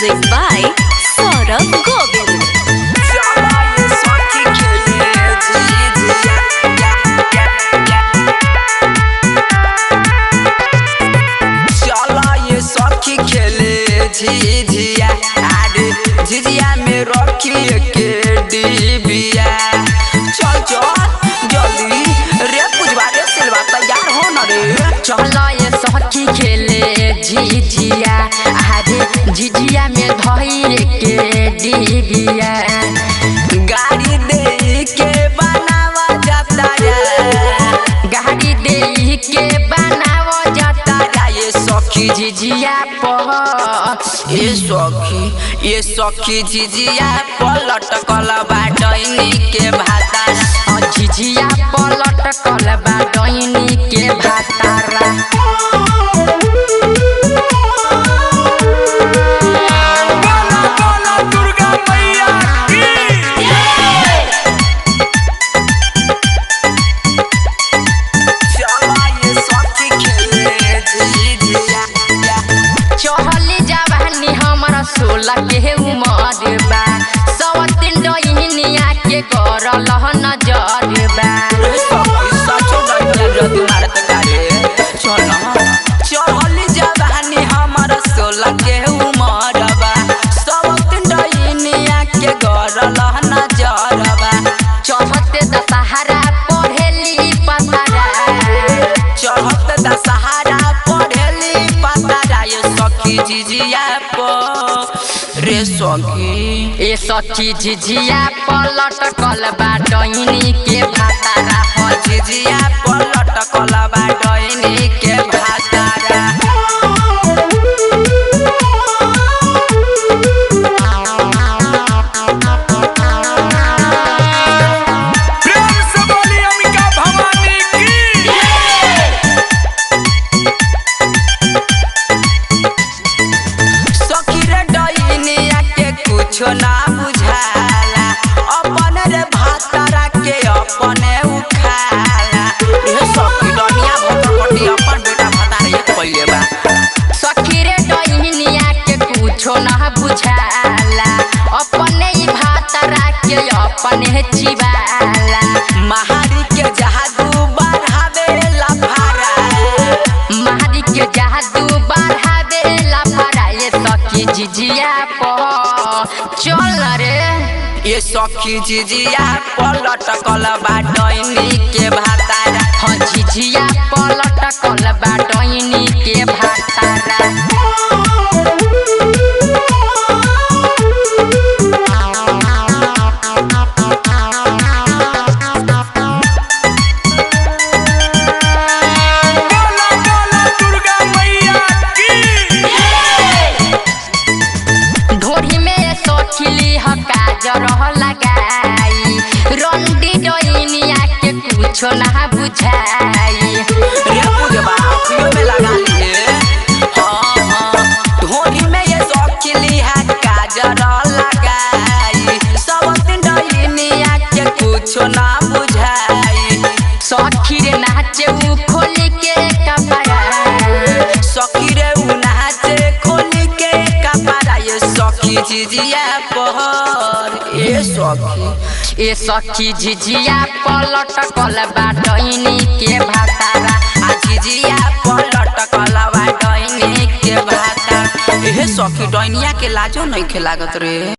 Music by Saurabh Govind. झिझिया अरे झिझिया में रखी के डिबिया चल चल जल्दी रे पुजवा रे सिलवा तैयार हो न रे चल ये सखी खेले झिझिया अरे झिझिया में धइर के डिबिया गाड़ी दे के बनावा जाता रे गाड़ी दे के बनावा जाता ये सखी झिझिया पर ये सखी झिझिया पलट कल बाटनी के भाता झिझिया पलट कल बाटनी के भातारा सोलह के उमर बा सवतिन डइनिया के करल नजर बा चढ़ल जवानी हमर 16 के उमर बा सवतिन डइनिया के करल नजर बा चढ़ते दशहरा पढ़ेली पतारा चढ़ते दशहरा पढ़ेली पतारा ये सखी झिझिया रे ए सखी झिझिया पलट कल बाटनी के भातारा झिझिया पलट कल बाटनी के भातारा प्रेम से बोली अंबिका भवानी की सखी रे डइनिया के कुछो ना बुझाला अपन रे भातारा के अपने उखाला ए सखी डनिया भटपटी अपन बेटा भातारा ये पहिले बा सखी रे डइनिया के कुछो ना बुझाला अपने ही भातारा के अपने चिबाला महारी के जादू बढ़ावे लाफारा महारी के जादू बढ़ावे लाफारा ये सखी झिझिया पर चल रे ये सखी झिझिया पलट कल बाटनी के भातारा झिझिया पलट कल बाटनी के भातारा दुर्गा मैया की ढोरी में सोखिली काजर लगाई रंडी डइनिया के कुछो ना बुझाई रे पूजवा अखियों में लगा लिए ढोरी में ये सखिली है काजर लगाई सब दिन डइनिया के कुछो ना बुझाई सखी रे नाचे उ खोली के कपड़ा सखी रे उ नाचे खोली के कपड़ा ये सखी झिझिया पहर ए सखी झिझिया पलट कल बाटनी के भातारा झिझिया पलट कल बाटनी के भातारा ए सखी डइनिया के लाजो नहीं लागत रे।